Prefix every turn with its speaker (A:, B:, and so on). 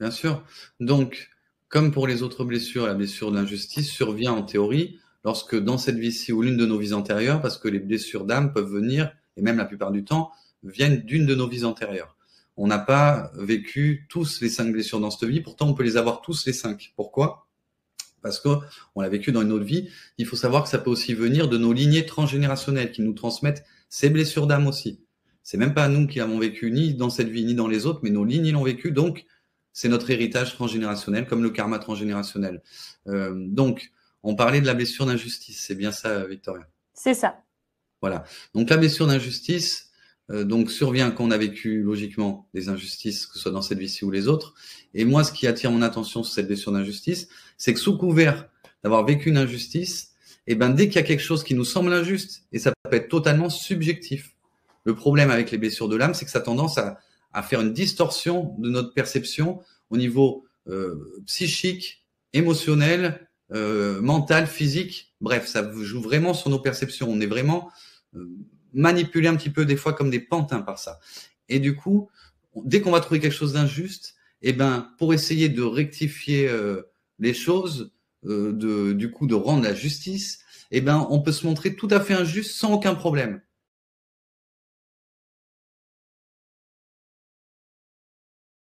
A: Bien sûr. Donc, comme pour les autres blessures, la blessure de l'injustice survient en théorie lorsque dans cette vie-ci ou l'une de nos vies antérieures, parce que les blessures d'âme peuvent venir, et même la plupart du temps, viennent d'une de nos vies antérieures. On n'a pas vécu tous les 5 blessures dans cette vie, pourtant on peut les avoir tous les 5. Pourquoi? Parce que on l'a vécu dans une autre vie. Il faut savoir que ça peut aussi venir de nos lignées transgénérationnelles qui nous transmettent ces blessures d'âme aussi. C'est même pas nous qui l'avons vécu ni dans cette vie ni dans les autres, mais nos lignées l'ont vécu. Donc, c'est notre héritage transgénérationnel, comme le karma transgénérationnel. Donc, on parlait de la blessure d'injustice. C'est bien ça, Victoria.
B: C'est ça.
A: Voilà. Donc la blessure d'injustice donc survient quand on a vécu logiquement des injustices, que ce soit dans cette vie-ci ou les autres. Et moi, ce qui attire mon attention sur cette blessure d'injustice, c'est que sous couvert d'avoir vécu une injustice, et ben dès qu'il y a quelque chose qui nous semble injuste, et ça peut être totalement subjectif. Le problème avec les blessures de l'âme, c'est que ça a tendance à faire une distorsion de notre perception au niveau psychique, émotionnel, mental, physique. Bref, ça joue vraiment sur nos perceptions. On est vraiment manipulé un petit peu des fois comme des pantins par ça. Et du coup, dès qu'on va trouver quelque chose d'injuste, eh ben, pour essayer de rectifier les choses, du coup, de rendre la justice, eh ben, on peut se montrer tout à fait injuste sans aucun problème.